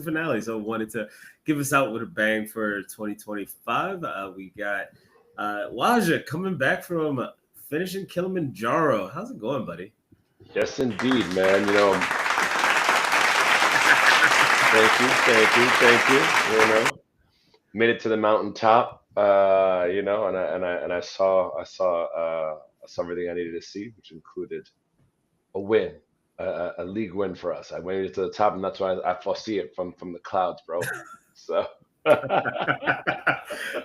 finale. So wanted to give us out with a bang for 2025. We got Waja coming back from finishing Kilimanjaro. How's it going, buddy? Yes, indeed, man. Thank you. Made it to the mountaintop. I saw everything I needed to see, which included a win, a league win for us. I went to the top, and that's why I foresee it from the clouds, bro. So,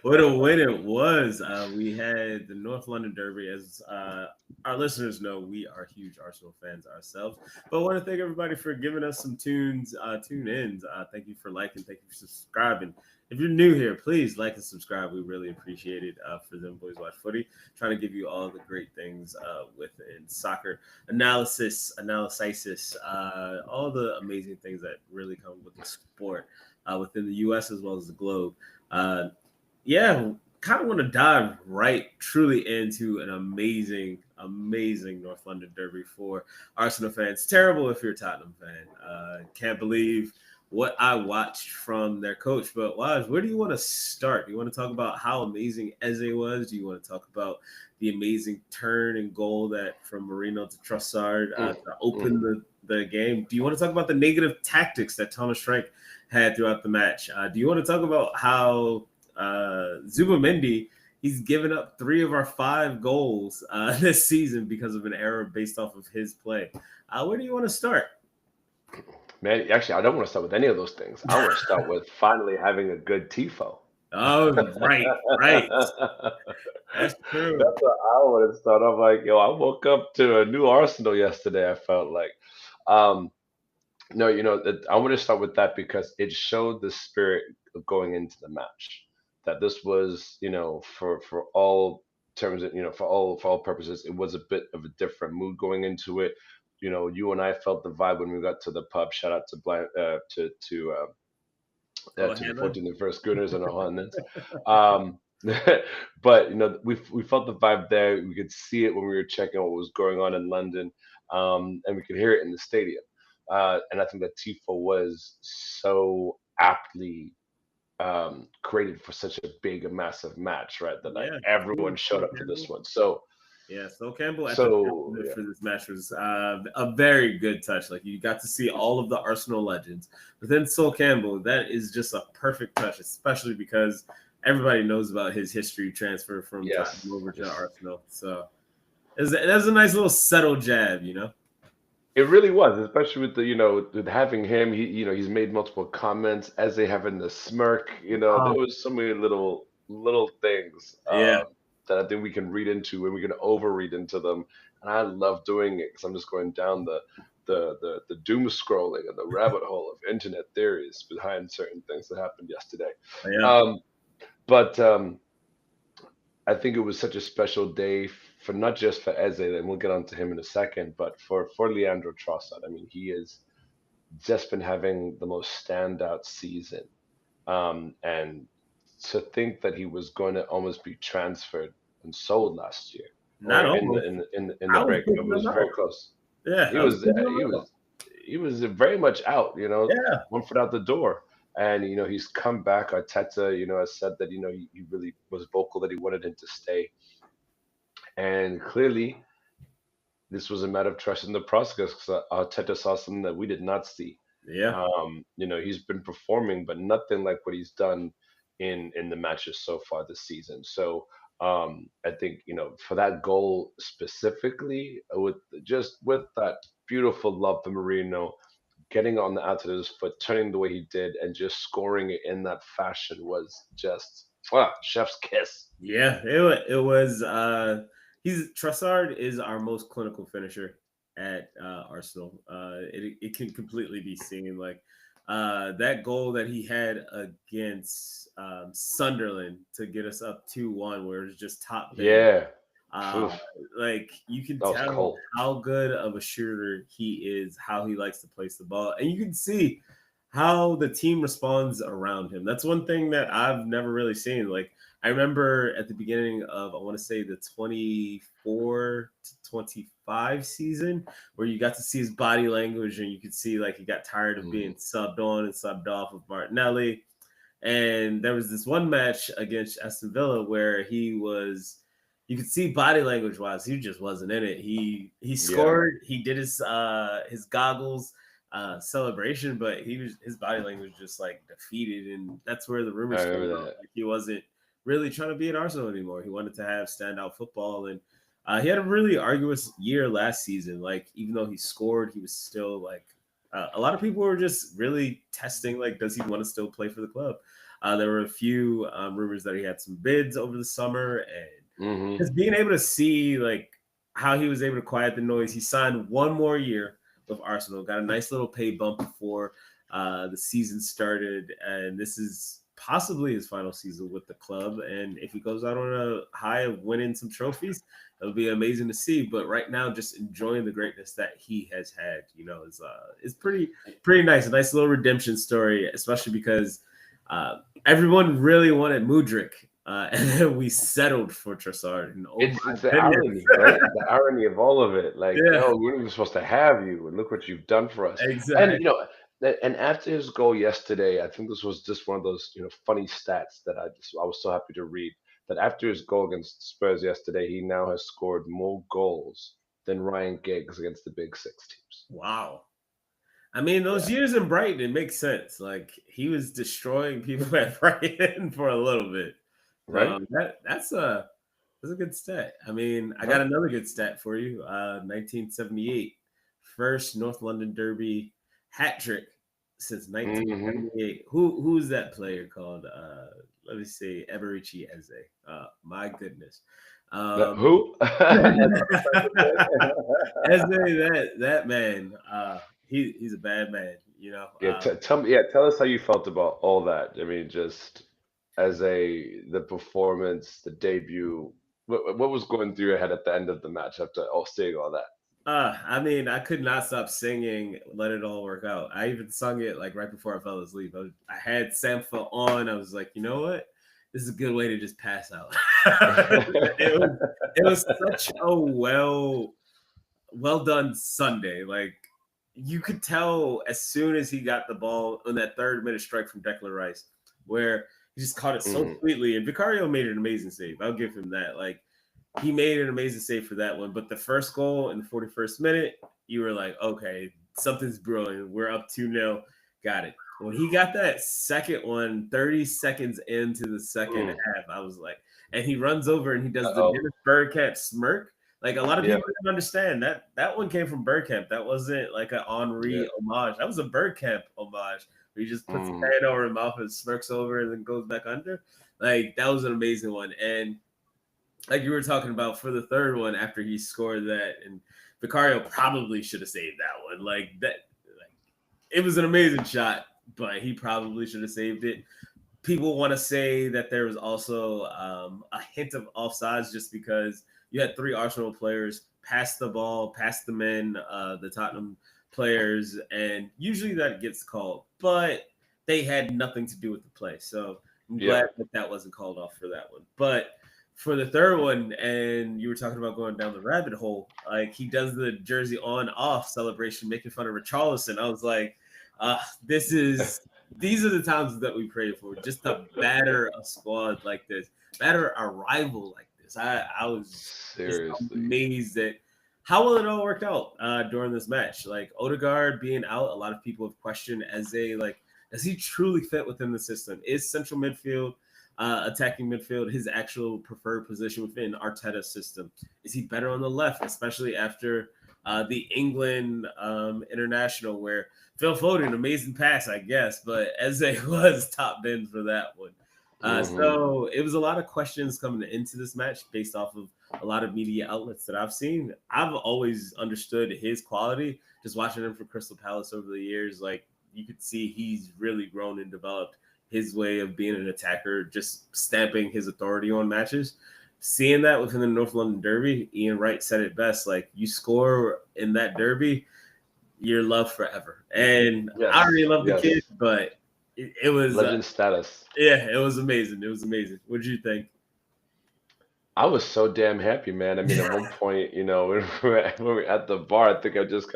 What a win it was. We had the North London Derby. As our listeners know, we are huge Arsenal fans ourselves. But I want to thank everybody for giving us some tune ins. Thank you for liking, thank you for subscribing. If you're new here, please like and subscribe. We really appreciate it for Them Boys Watch Footy. Trying to give you all the great things within soccer analysis, all the amazing things that really come with the sport within the U.S. as well as the globe. Uh, yeah, kind of want to dive right truly into an amazing North London Derby for Arsenal fans. Terrible if you're a Tottenham fan. Can't believe what I watched from their coach. But Waj, where do you want to start? Do you want to talk about how amazing Eze was? Do you want to talk about the amazing turn and goal that from Marino to Trossard to open the game? Do you want to talk about the negative tactics that Thomas Frank had throughout the match? Do you want to talk about how Zubamendi, he's given up 3 of our 5 goals this season because of an error based off of his play? Where do you want to start? man, actually, I don't want to start with any of those things. I want to start with finally having a good tifo. Oh, right. That's true. That's what I want to start off like. Yo, I woke up to a new Arsenal yesterday. I felt like, um, no, I want to start with that because it showed the spirit of going into the match. That this was, for all terms, for all purposes, it was a bit of a different mood going into it. You and I felt the vibe when we got to the pub. Shout out to Oh, to the Hannah. 14th and first Schooners and Ohana's. Um, but we felt the vibe there. We could see it when we were checking what was going on in London, and we could hear it in the stadium. And I think that Tifo was so aptly created for such a big, a massive match, right? That like Yeah, everyone showed Sol up for this Campbell. one. So, Yeah, Sol Campbell at the top of so it yeah, for this match was a very good touch. Like you got to see all of the Arsenal legends, but then Sol Campbell, that is just a perfect touch, especially because everybody knows about his history transfer from Tottenham yes, over to yes. Arsenal. So that's a nice little subtle jab. It really was, especially with with having him. He's made multiple comments as they having the smirk. There Oh, was so many little things yeah. that I think we can read into and we can overread into them. And I love doing it because I'm just going down the doom scrolling and the rabbit hole of internet theories behind certain things that happened yesterday. Yeah. Um, but I think it was such a special day for not just for Eze, and we'll get onto him in a second, but for Leandro Trossard. I mean, he has just been having the most standout season, and to think that he was going to almost be transferred and sold last year, or Not almost. in the I was break, it picking was them very out. close. Yeah, He I was was picking them he out. was he was very much out, Yeah. one foot out the door. And he's come back. Arteta, has said that he really was vocal that he wanted him to stay, and clearly this was a matter of trusting the process because Arteta saw something that we did not see. Yeah. He's been performing, but nothing like what he's done in the matches so far this season. So I think for that goal specifically, with that beautiful love for Marino, getting on the outside of his foot, turning the way he did, and just scoring it in that fashion was just chef's kiss. Yeah, it was. He's Trossard is our most clinical finisher at Arsenal. It can completely be seen. Like that goal that he had against Sunderland to get us up 2-1, where it's just top bin. Yeah. Uh, Oof, like you can that was tell cold. how good of a shooter he is, how he likes to place the ball, and you can see how the team responds around him. That's one thing that I've never really seen. Like I remember at the beginning of I want to say the 24 to 25 season where you got to see his body language and you could see like he got tired of being Mhm. subbed on and subbed off with Martinelli. And there was this one match against Aston Villa where you could see body language wise, he just wasn't in it. He Yeah, scored, he did his goggles celebration, but his body language just like defeated, and that's where the I rumors came remember out. that. Like he wasn't really trying to be at Arsenal anymore. He wanted to have standout football, and he had a really arduous year last season. Like even though he scored, he was still like a lot of people were just really testing like, does he want to still play for the club? There were a few rumors that he had some bids over the summer, and Hmm. just being able to see like how he was able to quiet the noise. He signed one more year with Arsenal, got a nice little pay bump before the season started, and this is possibly his final season with the club. And if he goes out on a high of winning some trophies, it'll be amazing to see. But right now, just enjoying the greatness that he has had, is pretty nice. A nice little redemption story, especially because everyone really wanted Mudryk, and then we settled for Trossard. And oh my It's the goodness, irony, right? The irony of all of it. Like, yeah, yo, we weren't even supposed to have you, and look what you've done for us. And exactly. and after his goal yesterday, I think this was just one of those funny stats that I was so happy to read. That after his goal against Spurs yesterday, he now has scored more goals than Ryan Giggs against the Big Six teams. Wow. I mean, those Yeah, years in Brighton, it makes sense. Like he was destroying people at Brighton for a little bit. right? So that's a good stat. I mean, I got Huh? another good stat for you. 1978, first North London Derby hat trick since Hmm. 1978. Who's that player called? Let me see, Eberici Eze. My goodness. Um, Who? Eze, that man, he's a bad man. Yeah, tell me. Yeah, tell us how you felt about all that. I mean, just as the performance, the debut. What was going through your head at the end of the match after all seeing all that? I mean, I could not stop singing "Let It All Work Out." I even sung it like right before I fell asleep. I had Sampha on. I was like, you know what? This is a good way to just pass out. It was such a well done Sunday. Like you could tell as soon as he got the ball on that 3rd minute strike from Declan Rice, where he just caught it so Mhm. sweetly. And Vicario made an amazing save. I'll give him that. Like he made an amazing save for that one. But the first goal in the 41st minute, you were like, okay, something's brewing. We're up 2-0. Got it. When he got that second one, 30 seconds into the second Mm. half, I was like, and he runs over and he does the Uh-oh. Dennis Bergkamp smirk. Like a lot of Yeah. people didn't understand that one came from Bergkamp. That wasn't like an Yeah. Henri homage. That was a Bergkamp homage where he just puts his Mm. hand over his mouth and smirks over and then goes back under. Like that was an amazing one. And like you were talking about for the third one after he scored that, and Vicario probably should have saved that one. Like that, like it was an amazing shot, but he probably should have saved it. People want to say that there was also a hint of offsides just because you had 3 Arsenal players pass the ball, pass the men, the Tottenham players, and usually that gets called, but they had nothing to do with the play. So I'm Yeah. glad that wasn't called off for that one. But for the third one, and you were talking about going down the rabbit hole, like he does the jersey on off celebration, making fun of Richarlison. I was like, these are the times that we pray for, just to batter a squad like this, batter a rival like this. I was just Seriously. amazed at how well it all worked out during this match. Like Odegaard being out, a lot of people have questioned as does he truly fit within the system? Is central midfield, attacking midfield, his actual preferred position within Arteta's system? Is he better on the left, especially after the England international where Phil Foden, amazing pass, I guess, but Eze was top bin for that one. Hmm. So it was a lot of questions coming into this match based off of a lot of media outlets that I've seen. I've always understood his quality, just watching him for Crystal Palace over the years. Like you could see he's really grown and developed his way of being an attacker, just stamping his authority on matches. Seeing that within the North London Derby, Ian Wright said it best. Like you score in that derby, your love forever. And I Yes, already love the kid, yes. but it was Legend status. yeah, it was amazing. It was amazing. What did you think? I was so damn happy, man. I mean, at one point, when we were at the bar, I think I just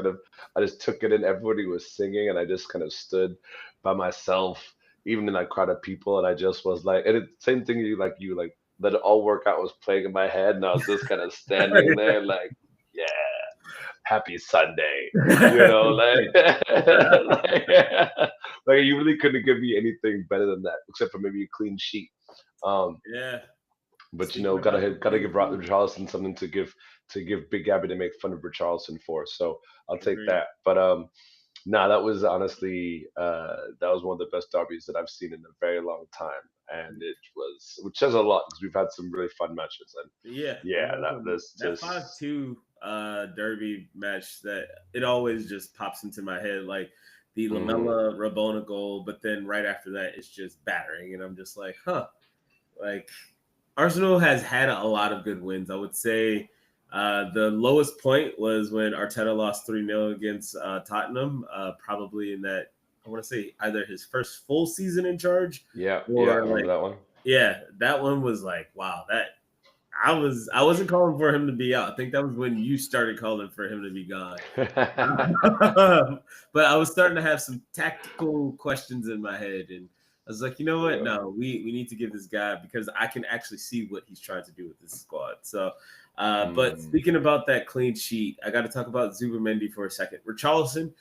took it in. Everybody was singing, and I just kind of stood by myself, even in that crowd of people, and I just was like, and it, same thing you, let it all work out was playing in my head, and I was just kind of standing there, like, yeah, happy Sunday, like, like, like you really couldn't give me anything better than that, except for maybe a clean sheet. Um, Yeah. but Speaking about the gotta clean give sheet, Richarlison something to give Big Gabby to make fun of Richarlison for. So I'll take agreed. that. But nah, that was honestly that was one of the best derbies that I've seen in a very long time, and it was which says a lot because we've had some really fun matches, and Yeah, we've yeah, had that this that 5-2 derby match that it always just pops into my head like the hmm Lamella Rabona goal, but then right after that it's just battering, and I'm just like, huh, like Arsenal has had a lot of good wins. I would say the lowest point was when Arteta lost 3-0 against Tottenham, probably in that, I want to say either his first full season in charge yeah, I or remember like, that one. yeah, that one was like, wow, that I wasn't calling for him to be out. I think that was when you started calling for him to be gone. But I was starting to have some tactical questions in my head, and I was like, you know what? Yeah. No, we need to give this guy because I can actually see what he's trying to do with this squad. So, but Mm. speaking about that clean sheet, I got to talk about Zubermendi for a second. Richarlison,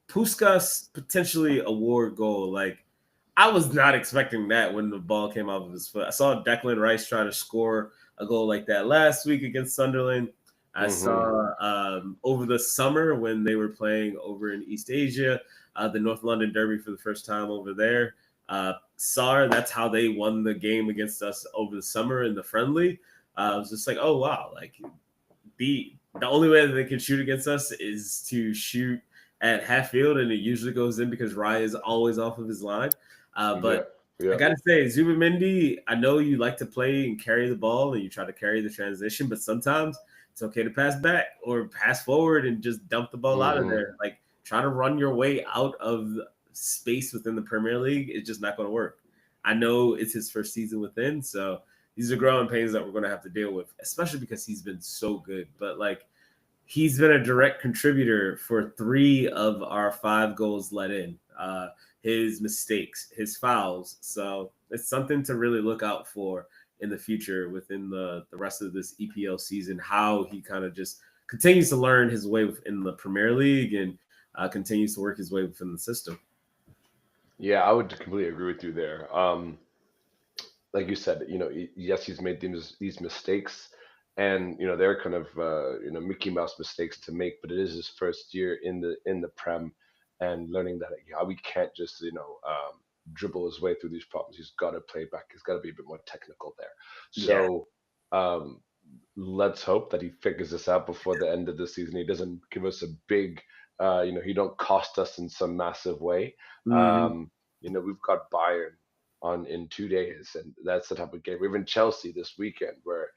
Puskas potentially award goal. Like I was not expecting that when the ball came off of his foot. I saw Declan Rice try to score a goal like that last week against Sunderland. I hmm saw over the summer when they were playing over in East Asia, the North London Derby for the first time over there. SAR, that's how they won the game against us over the summer in the friendly. I was just like, oh wow, like the only way that they can shoot against us is to shoot at half field, and it usually goes in because Raya is always off of his line. Yeah, But I yeah. gotta say, Zubimendi, I know you like to play and carry the ball, and you try to carry the transition, but sometimes it's okay to pass back or pass forward and just dump the ball out of hmm there. Like try to run your way out of space within the Premier League. It's just not going to work. I know it's his first season within, so these are growing pains that we're going to have to deal with, especially because he's been so good. But like he's been a direct contributor for 3 of our 5 goals let in. His mistakes, his fouls. So it's something to really look out for in the future within the rest of this EPL season, how he kind of just continues to learn his way within the Premier League and continues to work his way within the system. Yeah, I would completely agree with you there. Like you said, yes, he's made these mistakes, and they're kind of Mickey Mouse mistakes to make. But it is his first year in the Prem, and learning that we can't just dribble his way through these problems. He's got to play back. He's got to be a bit more technical there. Yeah. So um, let's hope that he figures this out before the end of the season. He doesn't give us a big, he don't cost us in some massive way. Mhm. Um, we've got Bayern on in 2 days, and that's the type of game. Even Chelsea this weekend, where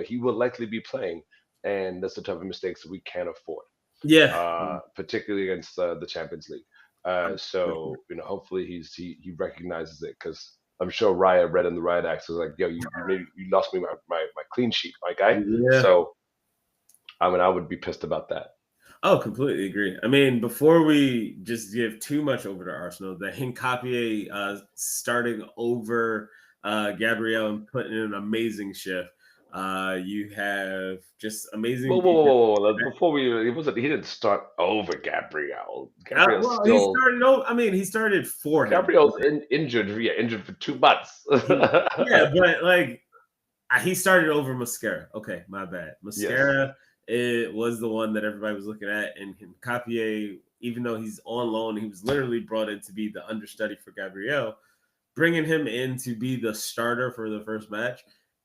he will likely be playing, and that's the type of mistakes that we can't afford, Yeah. particularly against the Champions League. For sure. So hopefully he recognizes it because I'm sure Raya read in the riot act was like, yo, you lost me my clean sheet, my guy. Yeah. So I mean, I would be pissed about that. Oh, completely agree. I mean, before we just give too much over to Arsenal, the Hincapié starting over Gabriel and putting in an amazing shift. You have just Whoa, amazing whoa, whoa, defense. whoa, whoa. Before he didn't start over Gabriel. Gabriel's Well, he still started. No, I mean, he started for him. injured. Yeah, injured for 2 months. Yeah, but like he started over Mascara. Okay, my bad. Yes. Mascara it was the one that everybody was looking at, and Hincapié, even though he's on loan, he was literally brought in to be the understudy for Gabriel. Bringing him in to be the starter for the first match,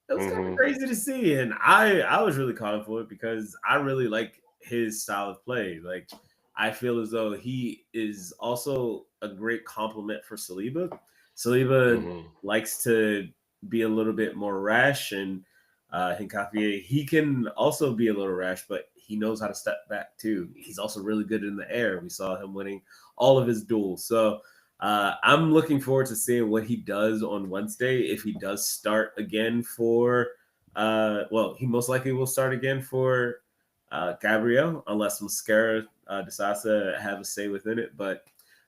it was kind of hmm crazy to see, and I was really calling for it because I really like his style of play. Like I feel as though he is also a great compliment for Saliba. Saliba hmm likes to be a little bit more rash, and Hincapié he can also be a little rash, but he knows how to step back too. He's also really good in the air. We saw him winning all of his duels. So I'm looking forward to seeing what he does on Wednesday. If he does start again for, he most likely will start again for Gabriel, unless Mascara decides to have a say within it. But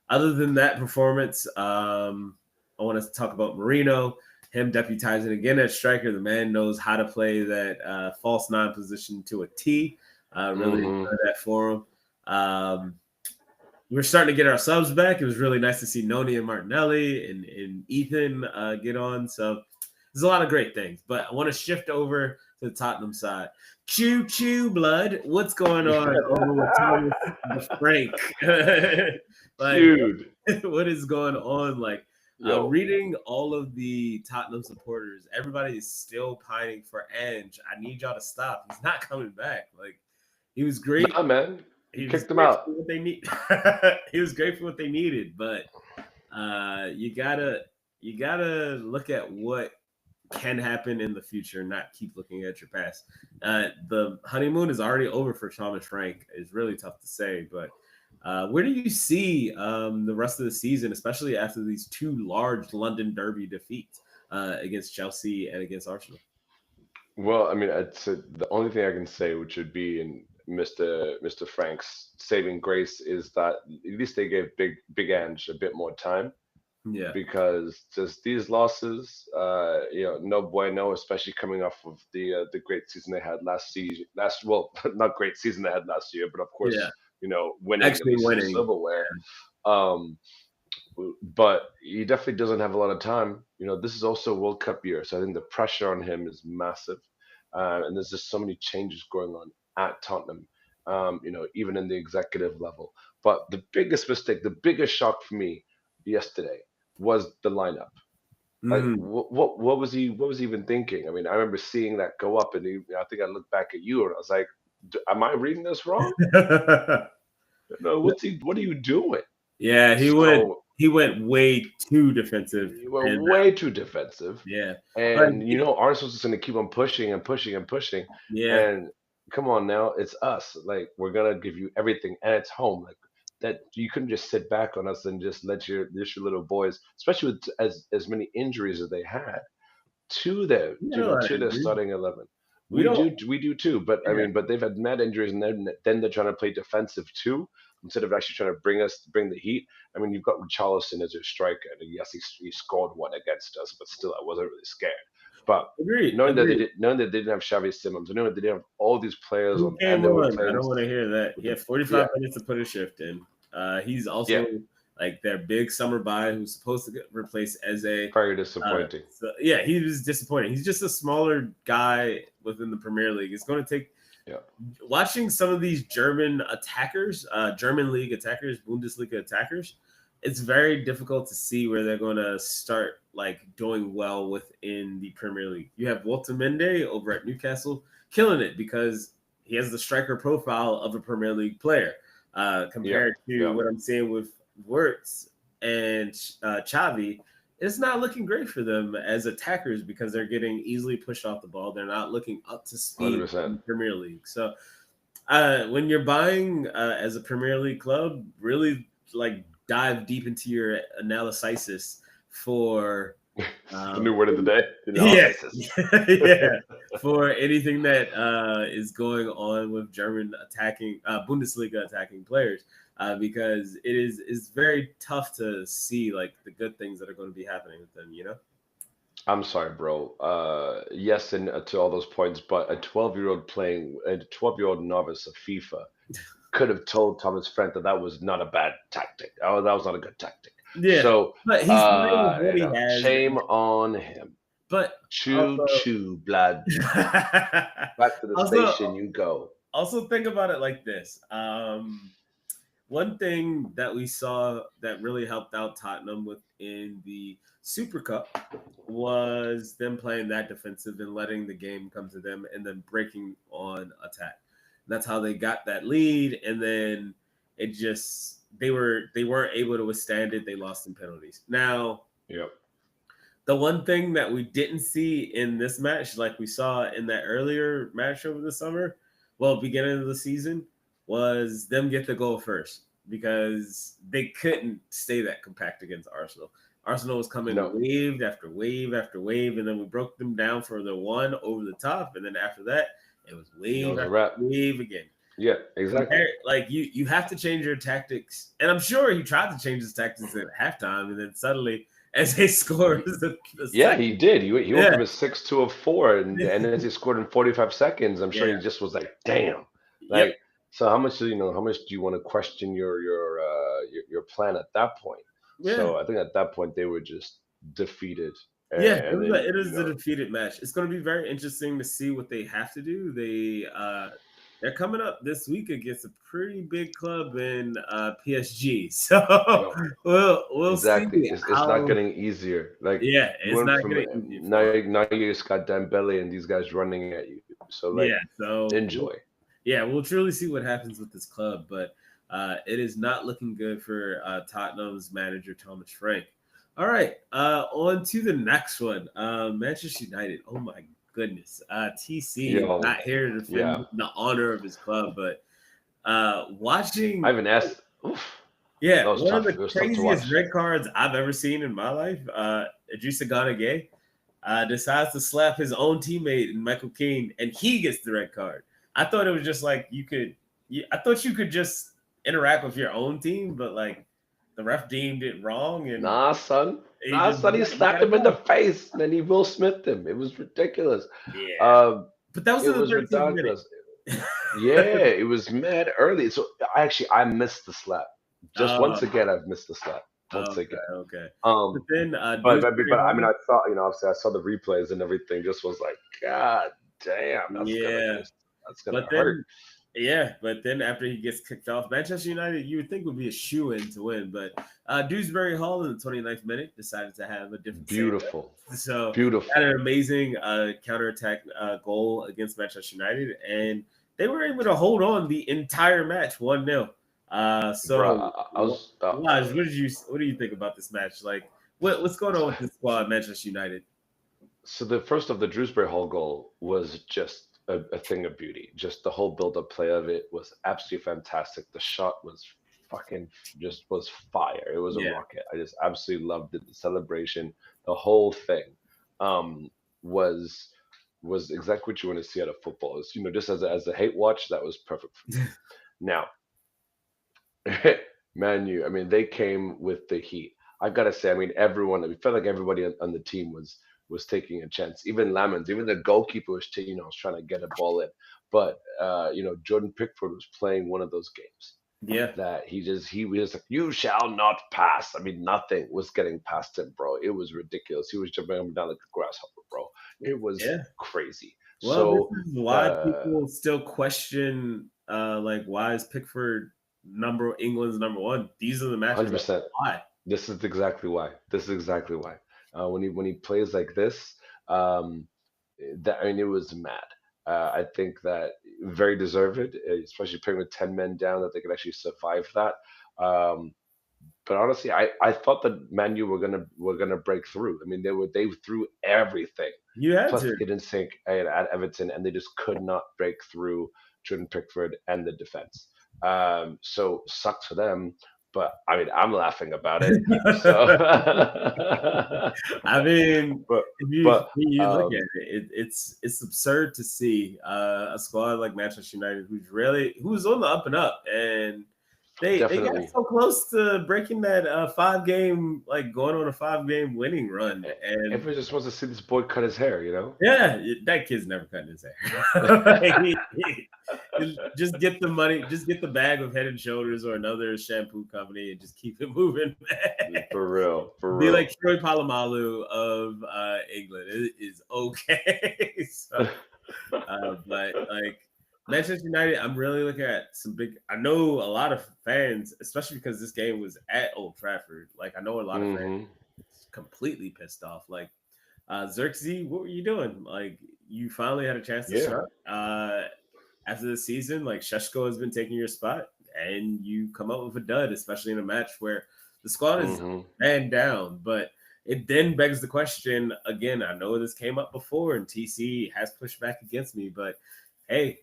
other than that performance, I want to talk about Marino, him deputizing again at striker. The man knows how to play that false nine position to a T. Really enjoy that for him. We're starting to get our subs back. It was really nice to see Noni and Martinelli and Ethan get on. So there's a lot of great things. But I want to shift over to the Tottenham side. Choo choo, blood. What's going on over with Thomas the Frank? Like, Dude, what is going on? Like, reading all of the Tottenham supporters, everybody is still pining for Ange. I need y'all to stop. He's not coming back. Like, he was great. Nah, man. He kicked them out. What they need. He was great for what they needed, but you gotta look at what can happen in the future, not keep looking at your past. The honeymoon is already over for Thomas Frank. It's really tough to say, but where do you see the rest of the season, especially after these two large London derby defeats against Chelsea and against Arsenal? Well, I mean, the only thing I can say, which would be in Mr. Frank's saving grace, is that at least they gave Big Ange a bit more time. Yeah. Because just these losses, no bueno, especially coming off of the great season they had last season. Not great season they had last year, but of course, winning Actually at least winning. some silverware. But he definitely doesn't have a lot of time. This is also a World Cup year, so I think the pressure on him is massive, and there's just so many changes going on at Tottenham. Even in the executive level. But the biggest mistake, the biggest shock for me yesterday was the lineup. Like, what was he even thinking? I mean, I remember seeing that go up, and I think I looked back at you, and I was like, "Am I reading this wrong? No, what are you doing?" Yeah, he went way too defensive. You were way too defensive. Yeah, and Arsenal's just going to keep on pushing and pushing and pushing. Yeah, and come on now, it's us. Like, we're gonna give you everything, and it's home. Like, that you couldn't just sit back on us and just let your little boys, especially with as many injuries as they had, to their starting 11. We do too. But I mean, but they've had mad injuries, and then they're trying to play defensive too, instead of actually trying to bring the heat. I mean, you've got Richarlison as your striker, and yes, he scored one against us, but still, I wasn't really scared. But knowing that they didn't have Xavi Simons, knowing that they didn't have all these players on, and they were playing. I don't want to hear that. He had 45 minutes to put a shift in. He's also like their big summer buy who's supposed to get replaced as a very disappointing. He was disappointing. He's just a smaller guy within the Premier League. It's going to take watching some of these German attackers, German league attackers, Bundesliga attackers. It's very difficult to see where they're going to start like doing well within the Premier League. You have Woltemende over at Newcastle killing it because he has the striker profile of a Premier League player compared to what I'm seeing with Wirtz and Xavi. It's not looking great for them as attackers because they're getting easily pushed off the ball. They're not looking up to speed 100%. in the Premier League. So when you're buying as a Premier League club, really like dive deep into your analysis for the new word of the day. For anything that is going on with German attacking Bundesliga attacking players, because it is very tough to see like the good things that are going to be happening with them. I'm sorry, bro. Yes, and to all those points, but a 12-year-old novice of FIFA could have told Thomas Frank that was not a bad tactic. Oh, that was not a good tactic. Yeah. So, but he's what he has. Shame on him. But choo, blood. Back to the station you go. Also, think about it like this. One thing that we saw that really helped out Tottenham within the Super Cup was them playing that defensive and letting the game come to them and then breaking on attack. That's how they got that lead, and then it just they weren't able to withstand it. They lost in penalties. Now, the one thing that we didn't see in this match, like we saw in that earlier match over the summer, well, beginning of the season, was them get the goal first because they couldn't stay that compact against Arsenal. Arsenal was coming No, wave after wave after wave, and then we broke them down for the one over the top, and then after that, it was it wave was a after wrap. wave again. Yeah, exactly. Like you have to change your tactics, and I'm sure he tried to change his tactics at halftime, and then suddenly, as they scored the Yeah, second, he did. He went yeah, from a 6 to a 4, and as he scored in 45 seconds, I'm sure yeah, he just was like, "Damn!" yep, Like, so how much do how much do you want to question your plan at that point? yeah. So I think at that point they were just defeated, Yeah, and then it is a defeated match. It's going to be very interesting to see what they have to do. They're coming up this week against a pretty big club in PSG. So no, we'll see exactly. It's not how. getting easier. Like Yeah, you it's went not from getting easier for them. now you just got Dembele and these guys running at you. So like Yeah, so enjoy. yeah, we'll truly see what happens with this club, but it is not looking good for Tottenham's manager Thomas Frank. All right, on to the next one. Manchester United. Oh my goodness, TC is Yo, not here to defend yeah. the honor of his club, but I watching, haven't asked. Oof, yeah, that was one of tough. the It was tough to craziest watch. red cards I've ever seen in my life. Idrissa Gana Gueye decides to slap his own teammate Michael Keane, and he gets the red card. I thought it was just like I thought you could just interact with your own team, but like the ref deemed it wrong, and Nah, son. he Nah, just son. He let slapped it him in the go. face, and then he Will Smith him. It was ridiculous. Yeah, Um, but that was it in the was 13th ridiculous. minute. Yeah, it was mad early. So I missed the slap. Just uh, once again, I've missed the slap. Once okay, again. okay. But Um, then but Dewsbury I mean, Hall. I saw obviously I saw the replays and everything. Just was like, God damn, Yeah, that's gonna but hurt. then yeah, but then after he gets kicked off, Manchester United you would think would be a shoe in to win, but Dewsbury Hall in the 29th minute decided to have a different say. Beautiful, So had beautiful. an amazing counterattack goal against Manchester United, and they were able to hold on the entire match 1-0. Bro, So I was Waj, what do you think about this match? Like what's going on with this squad, Manchester United? so the first of the Drewsbury Hall goal was just a thing of beauty. Just the whole build-up play of it was absolutely fantastic. The shot was fucking just was fire. It was a Yeah, rocket. I just absolutely loved it. The celebration, the whole thing, um, was was exactly what you want to see out of football. It's, just as a hate watch, that was perfect for me. Now, Man U, I mean, they came with the heat. I gotta say, I mean, everyone. We felt like everybody on the team was taking a chance. Even Lamens, even the goalkeeper was trying to get a ball in. But Jordan Pickford was playing one of those games yeah, that he was like, "You shall not pass." I mean, nothing was getting past him, bro. It was ridiculous. He was jumping up and down like a grasshopper, bro. It was yeah. crazy. Well, this So, is why uh, people still question, like, why is Pickford England's number one? These are the matches that 100%. why. This is exactly why. This is exactly why. When he plays like this, um, that I mean, it was mad. I think that very deserved, especially playing with 10 men down, that they could actually survive that. Um, but honestly, I thought that Man U were gonna break through. I mean, they threw everything, You had plus to. the kitchen sink at Everton, and they just could not break through Jordan Pickford and the defense. So sucks for them, but I mean, I'm laughing about it. So, I mean, but if you but look at it's absurd to see a squad like Manchester United who's on the up and up, and they got definitely. so close to breaking that 5 game, like going on a 5 game winning run, and Everyone just wants to see this boy cut his hair. yeah, that kid's never cutting his hair. Just get the money, just get the bag of Head and Shoulders or another shampoo company, and just keep it moving. For real, for Be like real. Troy Polamalu of England. It is okay. So, but like Manchester United, I'm really looking at some big. I know a lot of fans, especially because this game was at Old Trafford. Like I know a lot of fans Hmm. completely pissed off. Like Xerxes, what were you doing? Like you finally had a chance to Yeah. start after the season. Like Sheshko has been taking your spot, and you come up with a dud, especially in a match where the squad is Hmm. man down. But it then begs the question again. I know this came up before, and TC has pushed back against me, but hey.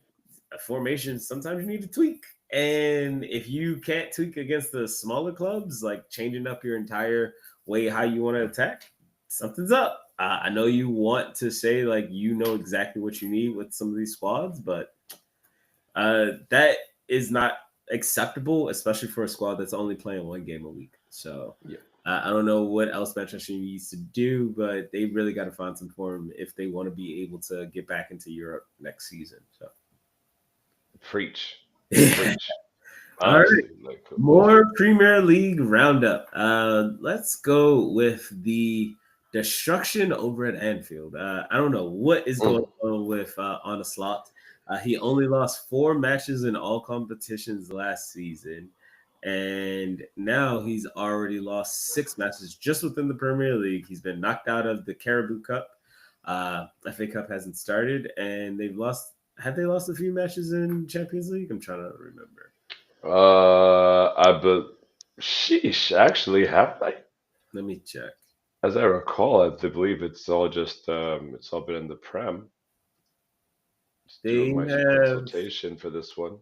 a formation, sometimes you need to tweak. And if you can't tweak against the smaller clubs, like changing up your entire way how you want to attack, something's up. I know you want to say like you know exactly what you need with some of these squads, but that is not acceptable, especially for a squad that's only playing one game a week. So Yeah, I don't know what else Manchester needs to do, but they really got to find some form if they want to be able to get back into Europe next season. So, preach, yeah. preach. All right. Honestly, like, More Premier League roundup. Let's go with the destruction over at Anfield. I don't know what is going mm. on with Onslaught. He only lost 4 matches in all competitions last season, and now he's already lost 6 matches just within the Premier League. He's been knocked out of the Carabao Cup. FA Cup hasn't started, and they've lost. Have they lost a few matches in Champions League? I'm trying to remember. I but sheesh, actually, have I? Let me check. As I recall, I believe it's all just it's all been in the Prem. Just They doing my have consultation for this one.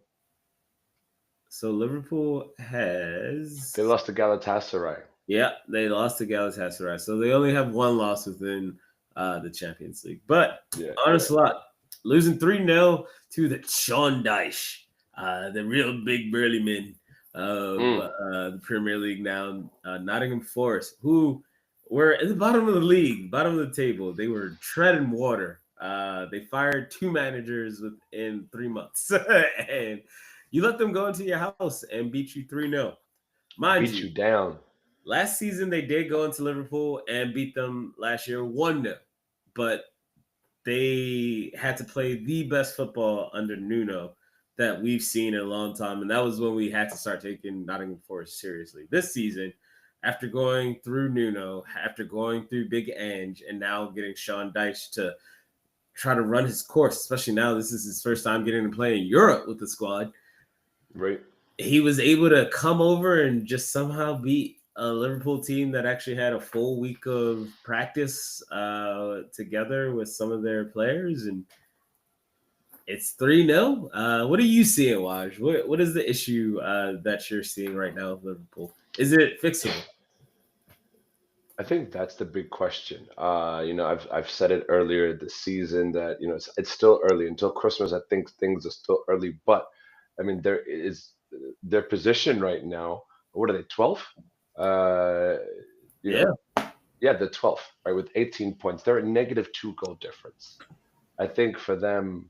so Liverpool They has lost to Galatasaray. yeah, they lost to Galatasaray. So they only have one loss within the Champions League. But Yeah, on a yeah. slot, losing 3-0 to the Sean Dyche, the real big burly men of Mm. the Premier League now, Nottingham Forest, who were at the bottom of the league, bottom of the table. They were treading water. They fired 2 managers within 3 months. And you let them go into your house and beat you 3-0. Mind Beat you, you down. last season they did go into Liverpool and beat them last year 1-0, but they had to play the best football under Nuno that we've seen in a long time, and that was when we had to start taking Nottingham Forest seriously. This season, after going through Nuno, after going through Big Ange, and now getting Sean Dyche to try to run his course, especially now this is his first time getting to play in Europe with the squad, Right. he was able to come over and just somehow beat a Liverpool team that actually had a full week of practice together with some of their players, and it's 3-0. What are you seeing, Waj? What is the issue that you're seeing right now with Liverpool? Is it fixable? I think that's the big question. I've said it earlier this season that it's still early until Christmas. I think things are still early, but I mean there is their position right now. What are they? 12th? Uh, you know, Yeah, yeah, the 12th, right, with 18 points. They're a -2 goal difference. I think for them,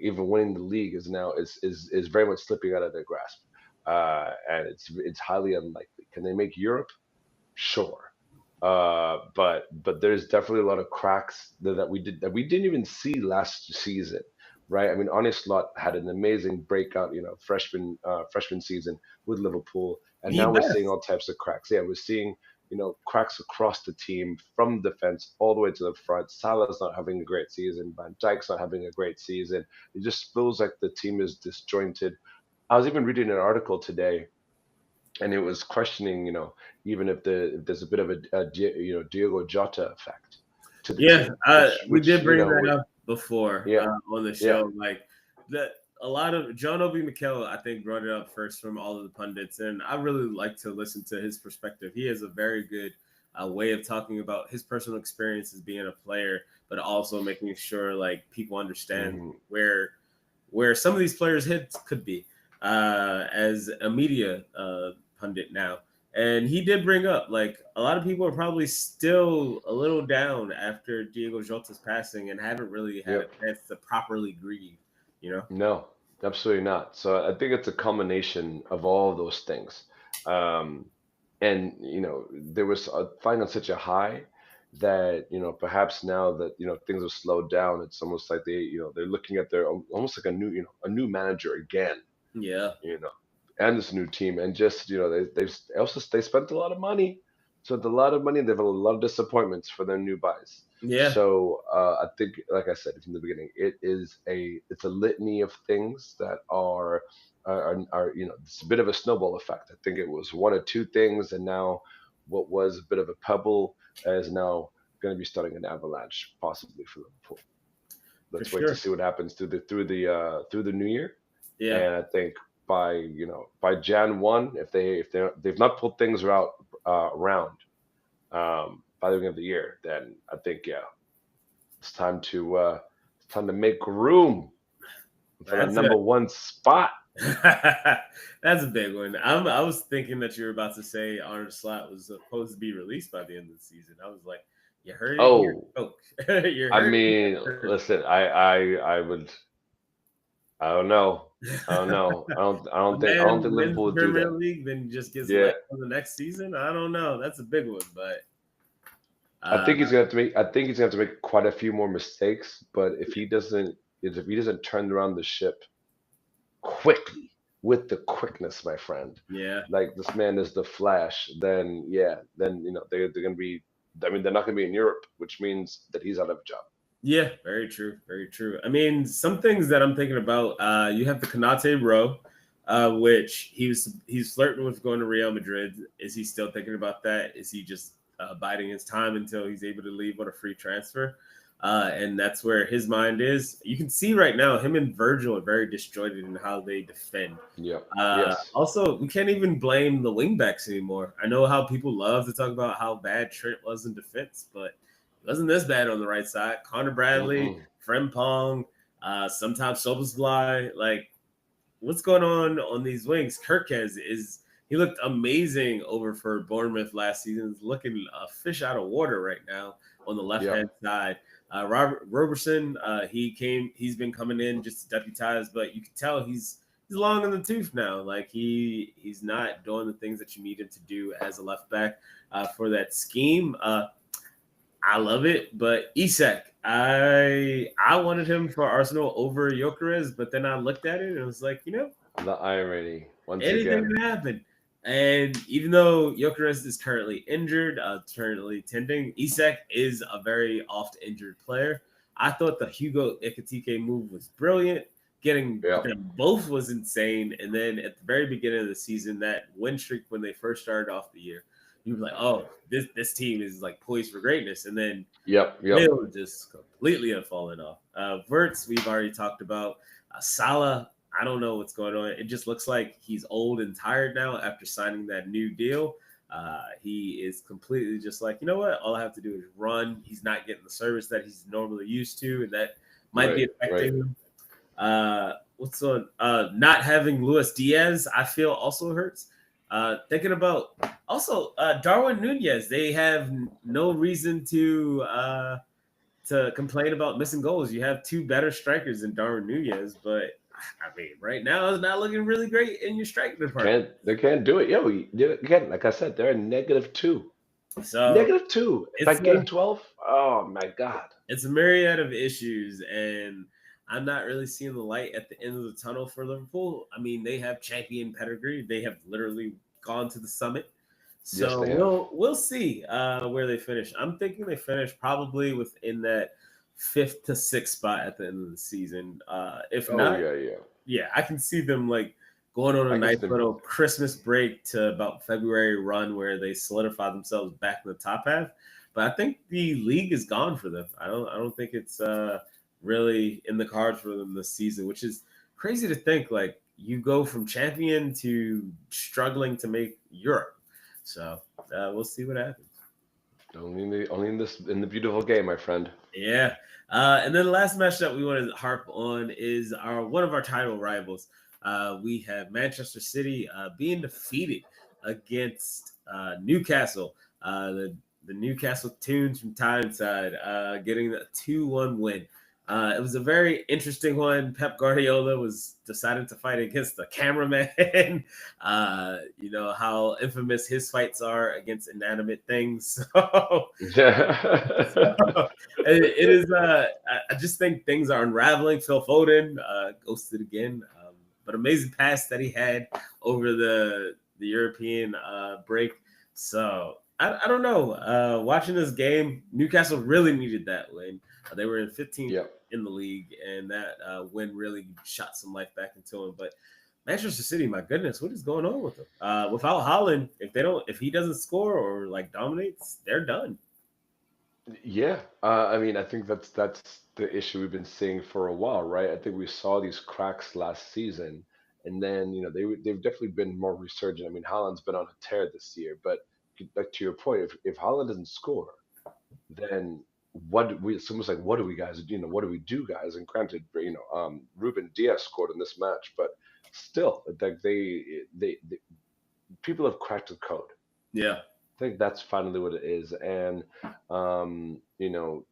even winning the league is now is very much slipping out of their grasp, and it's highly unlikely. Can they make Europe? Sure. But there's definitely a lot of cracks that we didn't even see last season, right? I mean, Slot had an amazing breakout, freshman season with Liverpool, and the now we're seeing best. all types of cracks. Yeah, we're seeing cracks across the team from defense all the way to the front. Salah's not having a great season. Van Dijk's not having a great season. It just feels like the team is disjointed. I was even reading an article today and it was questioning, even if there's a bit of a Diego Jota effect to the Yeah, team, we did bring that which up before yeah, on the yeah, show. Like that, a lot of John Obi Mikel, I think, brought it up first from all of the pundits, and I really like to listen to his perspective. He has a very good way of talking about his personal experiences being a player, but also making sure like people understand hmm where some of these players' heads could be as a media pundit now. And he did bring up like a lot of people are probably still a little down after Diego Jota's passing and haven't really had yeah. a chance to properly grieve, you know? No, absolutely not. So I think it's a combination of all of those things. Um, and there was flying on such a high that perhaps now that things have slowed down, it's almost like they're looking at their almost like a new manager again, Yeah. you know, and this new team, and just they spent a lot of money, spent a lot of money. They've had a lot of disappointments for their new buys. Yeah. So I think, like I said from the beginning, it's a litany of things that are it's a bit of a snowball effect. I think it was one or two things, and now what was a bit of a pebble is now going to be starting an avalanche, possibly for Liverpool. for Let's wait to sure. see what happens through the new year. Yeah, And I think by Jan 1, if they've not pulled things around by the beginning of the year, then I think it's time to make room for that that's number a one spot. that's a big one. I was thinking that you were about to say Arnold Slot was supposed to be released by the end of the season. I was like, you heard it here, Oh, folks. You I heard it mean, here. listen, I would, I don't know, I don't know, A I don't man think wins Liverpool the would do Premier that. League, then just gets Yeah, let for the next season. I don't know. That's a big one, but I uh, think he's gonna have to make. I think he's gonna have to make quite a few more mistakes. But if he doesn't turn around the ship quickly with the quickness, my friend, yeah, like this man is the Flash, then yeah, then they're gonna be. I mean, they're not gonna be in Europe, which means that he's out of a job. yeah, very true, very true. I mean, some things that I'm thinking about. You have the Konate row, which he's flirting with going to Real Madrid. Is he still thinking about that? Is he just biding his time until he's able to leave on a free transfer? And that's where his mind is. You can see right now him and Virgil are very disjointed in how they defend. Yep. Yes. Also, we can't even blame the wingbacks anymore. I know how people love to talk about how bad Trent was in defense, but it wasn't this bad on the right side. Connor Bradley, Mm-mm. Frimpong, sometimes Soboslai. Like, what's going on these wings? Kirkez is he looked amazing over for Bournemouth last season. He's looking a fish out of water right now on the left Yep. hand side. Robert Roberson, he's been coming in just to deputize, but you can tell he's long in the tooth now. Like he's not doing the things that you need him to do as a left back for that scheme. I love it, but Isak, I wanted him for Arsenal over Gyökeres, but then I looked at it and it was like, The irony once anything again. can happen. And even though Gyökeres is currently injured, currently tending, Isak is a very oft injured player. I thought the Hugo Ekitike move was brilliant. Getting Yep. them both was insane. And then at the very beginning of the season, that win streak when they first started off the year, you were like, oh, this team is like poised for greatness. And then Yep. Yep. Bale just completely have fallen off. Verts, we've already talked about. Salah, I don't know what's going on. It just looks like he's old and tired now after signing that new deal. He is completely just like, you know what? All I have to do is run. He's not getting the service that he's normally used to, and that might be Right. Right. affecting him. What's on? Not having Luis Diaz, I feel also hurts. Thinking about also Darwin Nunez, they have no reason to complain about missing goals. You have two better strikers than Darwin Nunez, but I mean, right now it's not looking really great in your striking department. They can't do it. Yo, again, like I said, they're a -2. So -2. By it's a game 12. Oh my God. it's a myriad of issues, and I'm not really seeing the light at the end of the tunnel for Liverpool. I mean, they have champion pedigree. They have literally gone to the summit. Yes, So they have. we'll see where they finish. I'm thinking they finish probably within that fifth to sixth spot at the end of the season. If Oh not, yeah, yeah. yeah, I can see them like going on a I can nice see them. little Christmas break to about February run where they solidify themselves back in the top half. But I think the league is gone for them. I don't think it's really in the cards for them this season, which is crazy to think. Like you go from champion to struggling to make Europe. So we'll see what happens. Only in the beautiful game, my friend. Yeah. And then the last match that we want to harp on is one of our title rivals. We have Manchester City being defeated against Newcastle. The Newcastle Tunes from Tyneside getting a 2-1 win. It was a very interesting one. Pep Guardiola was deciding to fight against the cameraman. You know how infamous his fights are against inanimate things. So it is. I just think things are unraveling. Phil Foden ghosted again, but amazing pass that he had over the European break. So I don't know. Watching this game, Newcastle really needed that win. They were in 15th Yep. in the league, and that win really shot some life back into him. But Manchester City, my goodness, what is going on with them? Without Holland, if he doesn't score or like dominates, they're done. Yeah, I mean, I think that's the issue we've been seeing for a while, right? I think we saw these cracks last season, and then they've definitely been more resurgent. I mean, Haaland's been on a tear this year, but like to your point, if Haaland doesn't score, then it's almost like what do we guys what do we do, guys? And granted, Ruben Diaz scored in this match, but still, like they people have cracked the code. Yeah. I think that's finally what it is, and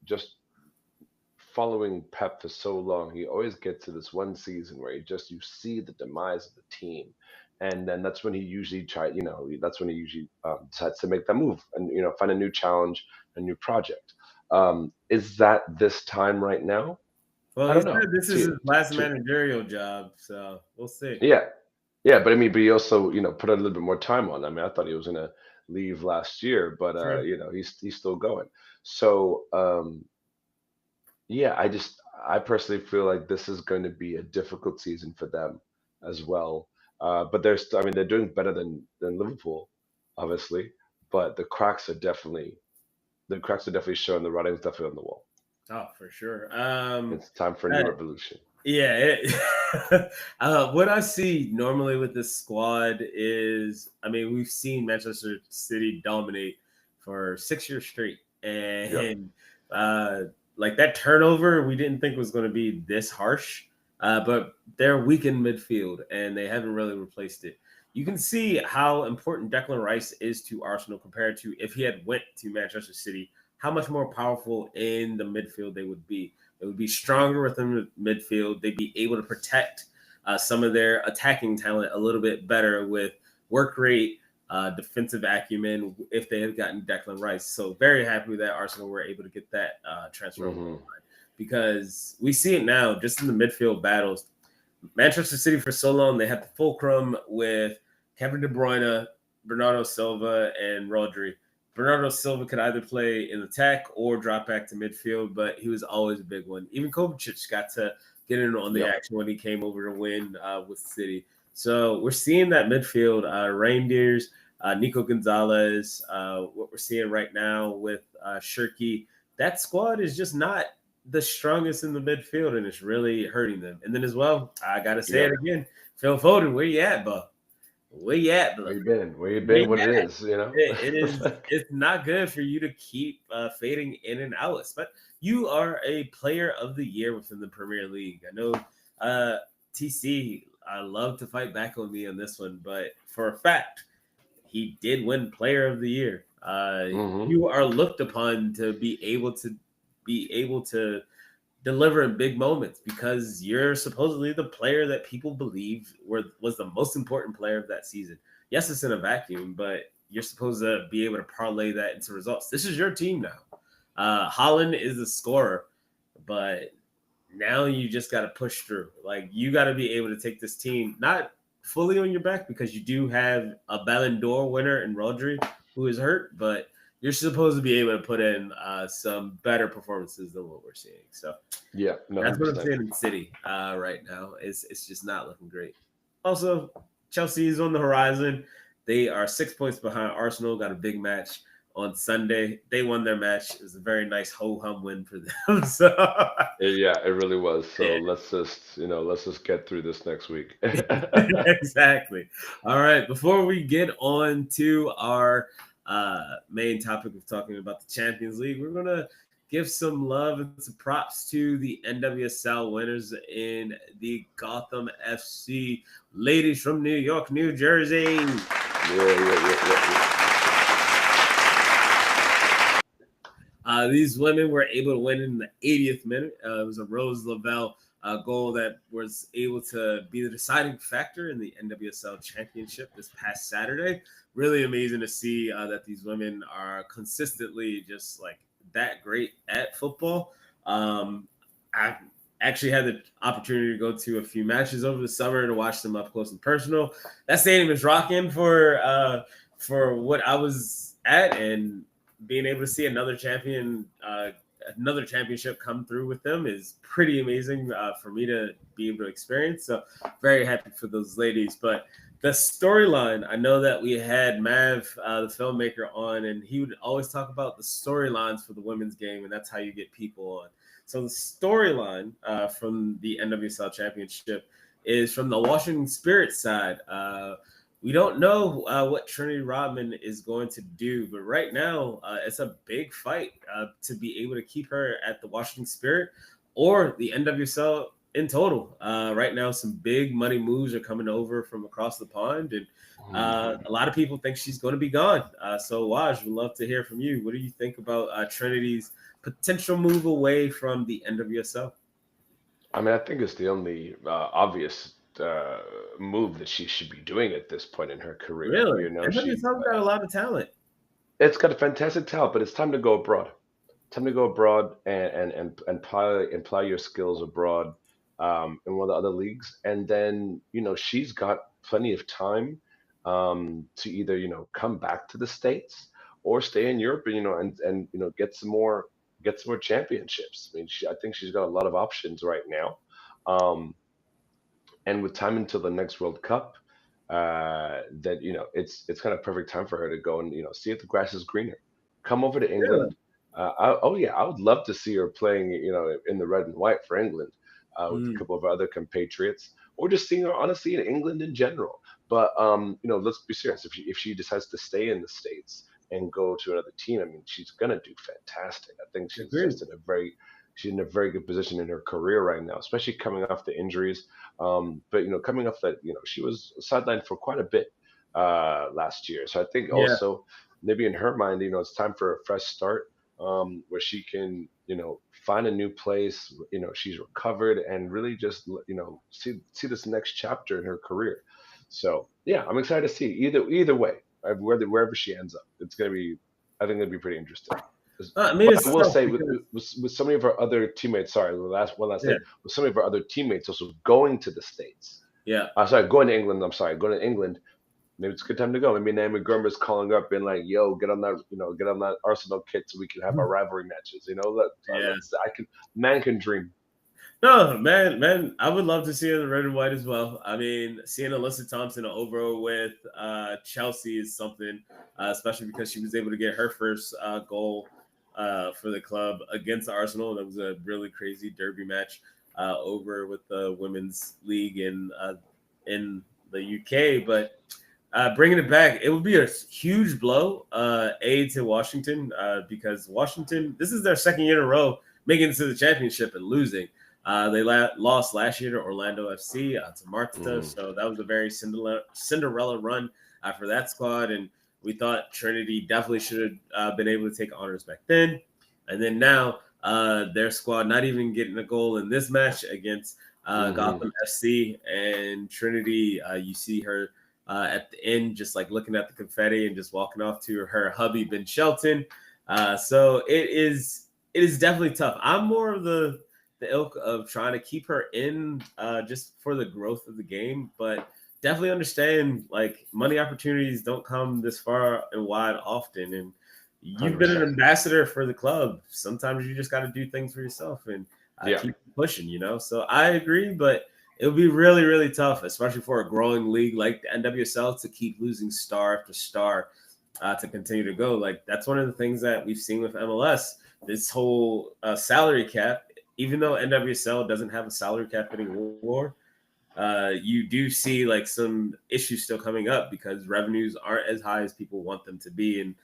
just following Pep for so long, he always gets to this one season where you see the demise of the team, and then that's when he usually that's when he usually decides to make that move and find a new challenge, a new project. Is that this time right now? Well, I he don't know. said this is To his last to managerial job, so we'll see. yeah, yeah, but I mean, but he also put a little bit more time on. I mean, I thought he was gonna leave last year, but True. he's still going. So yeah, I personally feel like this is going to be a difficult season for them as well. But I mean, they're doing better than Liverpool, obviously. But the cracks are definitely showing. The writing's definitely on the wall. Oh, for sure. It's time for a Uh, new revolution. yeah. What I see normally with this squad is, I mean, we've seen Manchester City dominate for 6 years straight, Yep. and uh, like that turnover, we didn't think was going to be this harsh. But they're weak in midfield, and they haven't really replaced it. You can see how important Declan Rice is to Arsenal compared to if he had went to Manchester City. How much more powerful in the midfield they would be. They would be stronger within the midfield. They'd be able to protect some of their attacking talent a little bit better with work rate, defensive acumen if they had gotten Declan Rice. So very happy that Arsenal were able to get that transfer over the Hmm. line because we see it now just in the midfield battles. Manchester City for so long they had the fulcrum with Kevin De Bruyne, Bernardo Silva, and Rodri. Bernardo Silva could either play in attack or drop back to midfield, but he was always a big one. Even Kovacic got to get in on the Yep. action when he came over to win with City. So we're seeing that midfield, Reindeers, Nico Gonzalez, what we're seeing right now with Shirky. That squad is just not the strongest in the midfield, and it's really hurting them. And then as well, I gotta say it Yep. again, Phil Foden, where you at, bro? Where you at, Where bro? you been? Where you Where been? you What it at? is? It is. It's not good for you to keep fading in and out. But you are a player of the year within the Premier League. I know uh, TC. I love to fight back on me on this one, but for a fact, he did win Player of the Year. Hmm. You are looked upon to be able to deliver in big moments because you're supposedly the player that people believe was the most important player of that season. Yes, it's in a vacuum, but you're supposed to be able to parlay that into results. This is your team now. Holland is the scorer, but now you just got to push through. Like you got to be able to take this team not fully on your back because you do have a Ballon d'Or winner in Rodri who is hurt, but you're supposed to be able to put in some better performances than what we're seeing. So Yeah. No, that's hundred what I'm percent. seeing in City right now. It's just not looking great. Also, Chelsea is on the horizon. They are 6 points behind Arsenal. Got a big match on Sunday. They won their match. It was a very nice ho hum win for them. So Yeah, it really was. So yeah, let's just get through this next week. exactly. All right. Before we get on to our main topic of talking about the Champions League, we're gonna give some love and some props to the NWSL winners in the Gotham FC ladies from New York, New Jersey. Yeah, yeah, yeah, yeah, yeah. These women were able to win in the 80th minute. It was a Rose Lavelle goal that was able to be the deciding factor in the NWSL Championship this past Saturday. Really amazing to see that these women are consistently just like that great at football. I actually had the opportunity to go to a few matches over the summer to watch them up close and personal. That stadium is rocking for what I was at, and being able to see another champion another championship come through with them is pretty amazing for me to be able to experience. So very happy for those ladies. But the storyline, I know that we had Mav, the filmmaker, on, and he would always talk about the storylines for the women's game, and that's how you get people on. So the storyline from the NWSL Championship is from the Washington Spirit side. We don't know what Trinity Rodman is going to do, but right now it's a big fight to be able to keep her at the Washington Spirit or the NWSL in total. Right now, some big money moves are coming over from across the pond, and a lot of people think she's going to be gone. So, Waj, we'd love to hear from you. What do you think about Trinity's potential move away from the NWSL? I mean, I think it's the only obvious move that she should be doing at this point in her career. Really? You know, NWSL got a lot of talent. it's got a fantastic talent, but it's time to go abroad. Time to go abroad and apply your skills abroad in one of the other leagues, and then she's got plenty of time to either come back to the states or stay in Europe, and get some more championships. I mean, I think she's got a lot of options right now. Um, and with time until the next World Cup, that it's kind of perfect time for her to go and see if the grass is greener. Come over to Really? England. Oh yeah, I would love to see her playing in the red and white for England with a Mm, couple of other compatriots, or just seeing her honestly in England in general. But let's be serious. If she decides to stay in the states and go to another team, I mean, she's gonna do fantastic. I think agreed. she's in a very good position in her career right now, especially coming off the injuries. But coming off that, she was sidelined for quite a bit last year. So I think Yeah, also maybe in her mind, it's time for a fresh start where she can, find a new place. She's recovered and really just, see this next chapter in her career. So yeah, I'm excited to see either way, wherever she ends up. It's gonna be, I think it'll be pretty interesting. I mean But I it's will tough say because with some of our other teammates, sorry, the last one last yeah, thing, with some of our other teammates also going to the States. yeah. Sorry, going to England. I'm sorry, going to England. Maybe it's a good time to go. Maybe Naomi Gurma's calling up and like, "Yo, get on that Arsenal kit so we can have our rivalry matches." Yeah. I can, man can dream. No, man, I would love to see her in the red and white as well. I mean, seeing Alyssa Thompson over with Chelsea is something, especially because she was able to get her first goal for the club against Arsenal. That was a really crazy derby match over with the women's league in the UK. But bringing it back, it would be a huge blow, to Washington, because Washington, this is their second year in a row making it to the championship and losing. They lost last year to Orlando FC, to Marta, Mm. so that was a very Cinderella run for that squad. And we thought Trinity definitely should have been able to take honors back then. And then now, their squad not even getting a goal in this match against Hmm. Gotham FC. And Trinity, you see her at the end, just like looking at the confetti and just walking off to her hubby Ben Shelton. So it is definitely tough. I'm more of the ilk of trying to keep her in just for the growth of the game, but definitely understand like money opportunities don't come this far and wide often. And you've been an 100%. ambassador for the club. Sometimes you just got to do things for yourself and Yeah. keep pushing. So I agree, but it would be really, really tough, especially for a growing league like the NWSL, to keep losing star after star to continue to go. Like that's one of the things that we've seen with MLS. This whole salary cap, even though NWSL doesn't have a salary cap anymore, you do see like some issues still coming up because revenues aren't as high as people want them to be. And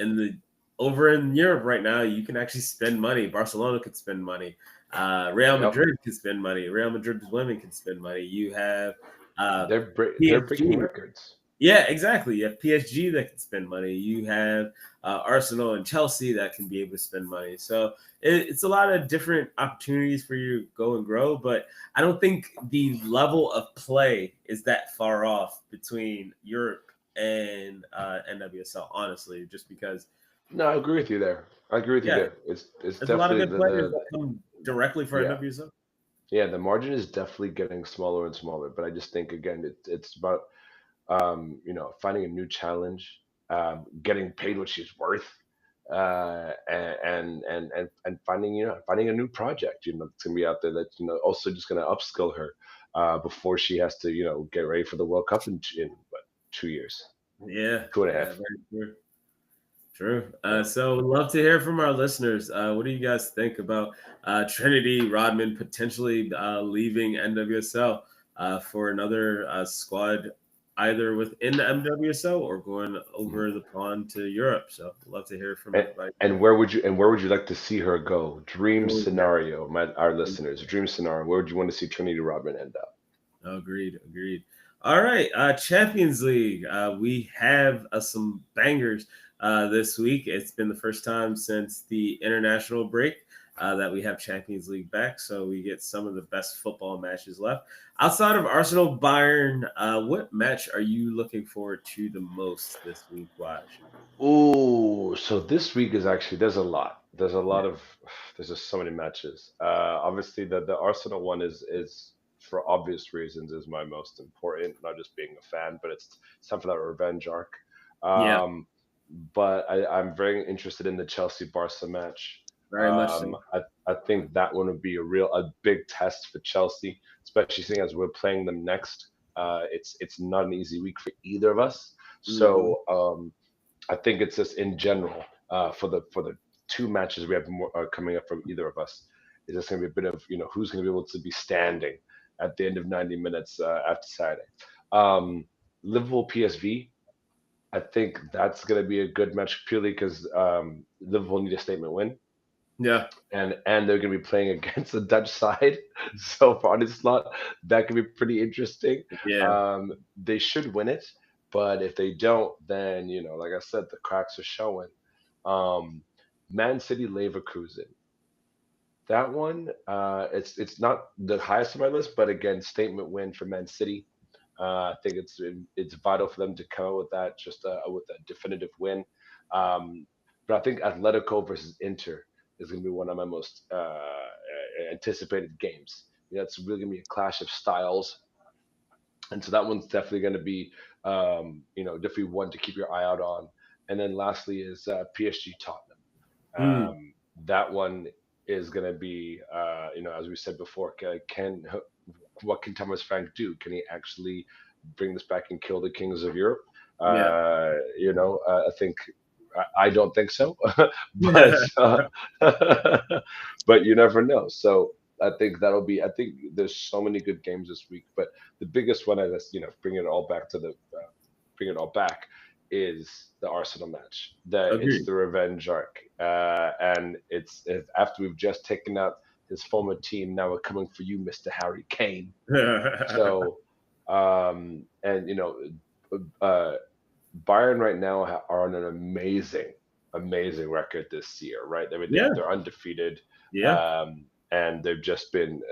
in the over in Europe right now, you can actually spend money. Barcelona could spend money. Real Yep. Madrid can spend money. Real Madrid's women can spend money. You have uh, They're breaking PSG. records. Yeah, exactly. You have PSG that can spend money. You have Arsenal and Chelsea that can be able to spend money. So it's a lot of different opportunities for you to go and grow. But I don't think the level of play is that far off between Europe and NWSL, honestly, just because, No, I agree with you there. I agree with you yeah, there. It's there's a lot of definitely good players that come directly for yeah. NWSL. Yeah, the margin is definitely getting smaller and smaller, but I just think again it's about finding a new challenge, getting paid what she's worth, and finding a new project, that's gonna be out there that also just gonna upskill her before she has to get ready for the World Cup in what, 2 years, Yeah, two and a yeah, half. very true. True. So So love to hear from our listeners. What do you guys think about Trinity Rodman potentially leaving NWSL for another squad, either within the NWSL or going mhm. over the pond to Europe? So love to hear from and, everybody. and where would you like to see her go? Dream Oh, scenario, our yeah. listeners. Dream scenario. Where would you want to see Trinity Rodman end up? Agreed, agreed. All right, Champions League. We have some bangers this week. It's been the first time since the international break that we have Champions League back, so we get some of the best football matches left. Outside of Arsenal Bayern, what match are you looking forward to the most this week, Watch? Oh, so this week is actually there's a lot. There's a Yeah, lot of there's just so many matches. Obviously the Arsenal one is for obvious reasons is my most important, not just being a fan, but it's time for that revenge arc. yeah, Um, but I'm very interested in the Chelsea Barca match. very much so. I think that one would be a big test for Chelsea, especially seeing as we're playing them next. It's not an easy week for either of us. Hmm. So I think it's just in general for the two matches we have coming up from either of us. It's just going to be a bit of who's going to be able to be standing at the end of 90 minutes after Saturday. Um, Liverpool PSV. I think that's going to be a good match purely because Liverpool need a statement win, Yeah, and they're going to be playing against the Dutch side. So for on slot, that could be pretty interesting. yeah, They should win it, but if they don't, then like I said, the cracks are showing. Um, Man City Leverkusen. That one, it's not the highest on my list, but again, statement win for Man City. I think it's vital for them to come out with that just with a definitive win. Um, but I think Atletico versus Inter is going to be one of my most anticipated games. It's really going to be a clash of styles, and so that one's definitely going to be definitely one to keep your eye out on. And then lastly is PSG Tottenham. hmm. That one is going to be as we said before, can what can Thomas Frank do? Can he actually bring this back and kill the kings of Europe? Yeah. I think I don't think so, but but you never know. So I think that'll be. I think there's so many good games this week, but the biggest one, I guess, bring it all back, is the Arsenal match. That it's Agreed. the revenge arc, and it's after we've just taken out his former team. Now we're coming for you, Mr. Harry Kane. So, and uh, Bayern right now are on an amazing record this year, right? I mean, Yeah, they're undefeated, yeah. and they've just been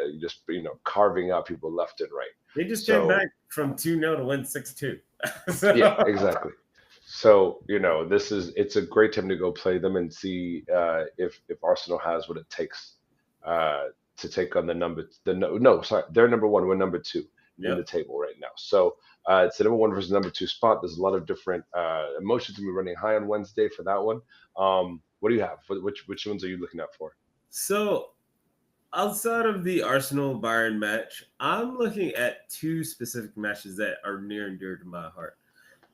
carving out people left and right. They just came So back from 2-0 to win 6-2. yeah, So exactly. So it's a great time to go play them and see if Arsenal has what it takes uh, to take on no, sorry, they're number one, we're number two in the yep. table right now. So it's the number one versus number two spot. There's a lot of different emotions to be running high on Wednesday for that one. What do you have? Which ones are you looking out for? So outside of the Arsenal Bayern match, I'm looking at two specific matches that are near and dear to my heart.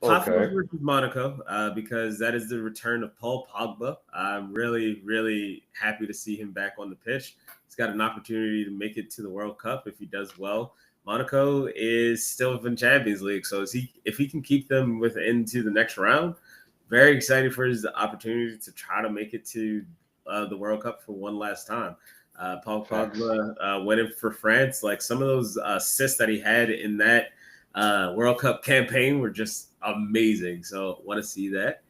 Tottenham Okay. versus Monaco, because that is the return of Paul Pogba. I'm really, really happy to see him back on the pitch. He's got an opportunity to make it to the World Cup if he does well. Monaco is still in Champions League, so if he can keep them into the next round, very excited for his opportunity to try to make it to the World Cup for one last time. Paul Facts. Pogba winning for France, like some of those assists that he had in that World Cup campaign were just amazing. So want to see that.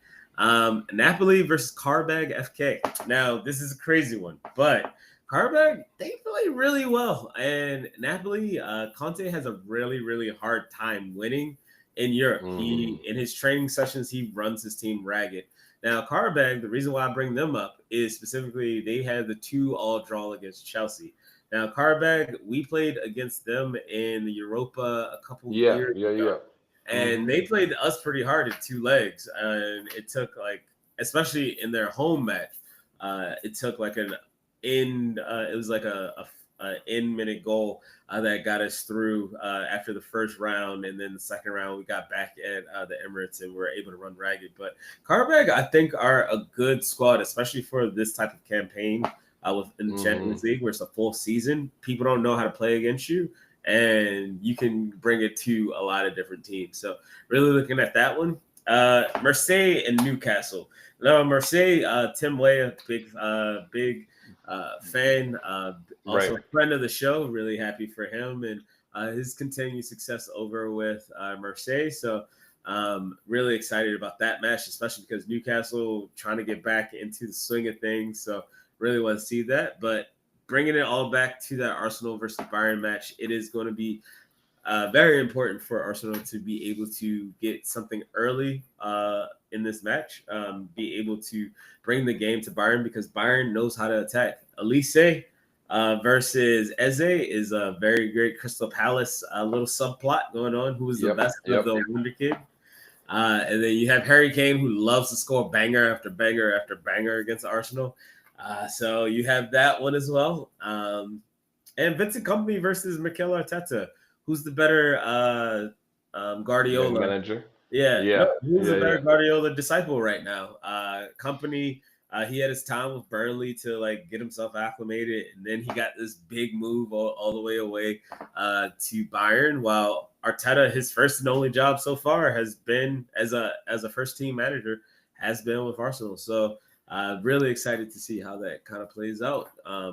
Napoli versus Carbag FK. Now this is a crazy one, but Carbag they play really well, and Napoli Conte has a really really hard time winning in Europe. Hmm. He in his training sessions he runs his team ragged. Now Carbag, the reason why I bring them up is specifically they had the 2-all draw against Chelsea. Now, Carbag, we played against them in the Europa a couple Yeah, years yeah, ago, yeah. and Hmm. they played us pretty hard in two legs, and it took like especially in their home match. It took like it was like a in-minute goal that got us through after the first round, and then the second round we got back at the Emirates and we were able to run ragged. But Carabag, I think, are a good squad, especially for this type of campaign within the Champions League, where it's a full season. People don't know how to play against you, and you can bring it to a lot of different teams. So really looking at that one. Marseille and Newcastle. No, Marseille, Tim Weah, big fan, also Right. a friend of the show. Really happy for him and his continued success over with Marseille. So really excited about that match, especially because Newcastle trying to get back into the swing of things. So really want to see that. But bringing it all back to that Arsenal versus Bayern match, it is going to be very important for Arsenal to be able to get something early in this match, be able to bring the game to Bayern because Bayern knows how to attack. Elise versus Eze is a very great Crystal Palace little subplot going on. Who is the Yep. best of Yep. the Wonder Kid? And then you have Harry Kane, who loves to score banger after banger after banger against Arsenal. So you have that one as well. And Vincent Company versus Mikel Arteta. Who's the better Young Guardiola? manager. Yeah, no, Yeah. who's the Yeah. better Yeah. Guardiola disciple right now? Company, he had his time with Burnley to like get himself acclimated, and then he got this big move all the way away to Bayern. While Arteta, his first and only job so far has been as a first team manager, has been with Arsenal. So really excited to see how that kind of plays out.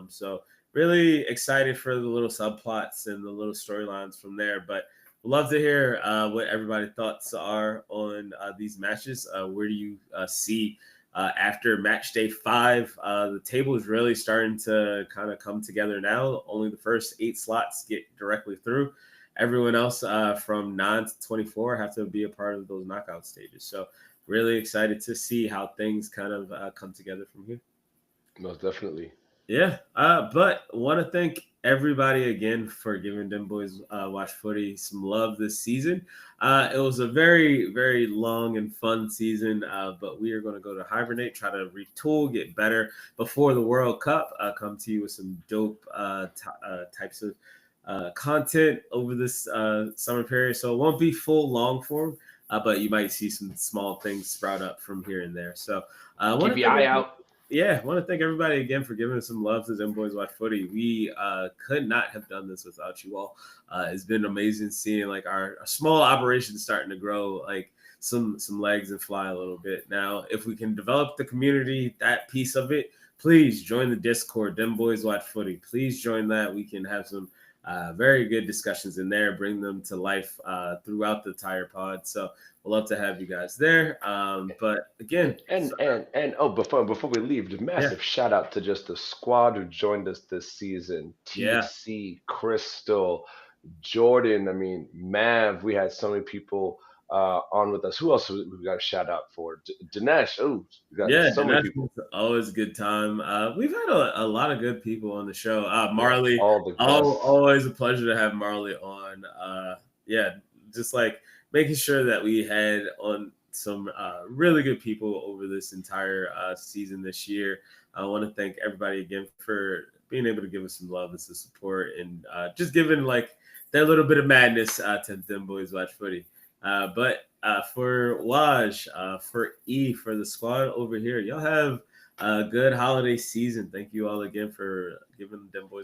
So really excited for the little subplots and the little storylines from there. But love to hear what everybody's thoughts are on these matches. Where do you see after match day 5? The table is really starting to kind of come together now. Only the first 8 slots get directly through. Everyone else from 9 to 24 have to be a part of those knockout stages. So really excited to see how things kind of come together from here. Most definitely. Yeah, but want to thank everybody again for giving them boys watch footy some love this season. It was a very, very long and fun season, but we are going to go to hibernate, try to retool, get better before the World Cup. Come to you with some dope types of content over this summer period. So it won't be full long form, but you might see some small things sprout up from here and there. So I want Keep to your thank eye out. yeah, I want to thank everybody again for giving us some love to them boys watch footy. We could not have done this without you all. It's been amazing seeing like our small operation starting to grow, like some legs and fly a little bit. Now, if we can develop the community, that piece of it, please join the Discord. Them boys watch footy. Please join that. We can have some very good discussions in there. Bring them to life throughout the entire pod. So we'll love to have you guys there. But again, And oh, before we leave, the yeah. massive shout out to just the squad who joined us this season. Yeah, TC, Crystal, Jordan. I mean, Mav. We had so many people on with us. Who else we got a shout out for? Dinesh. Oh, we got yeah, so and many that's people. always a good time. We've had a lot of good people on the show. Yeah, Marley, all the guests. always a pleasure to have Marley on. Yeah, just like making sure that we had on some really good people over this entire season this year. I want to thank everybody again for being able to give us some love and some support and just giving like that little bit of madness to them boys watch footy. But for Waj, for E, for the squad over here, y'all have a good holiday season. Thank you all again for giving them boys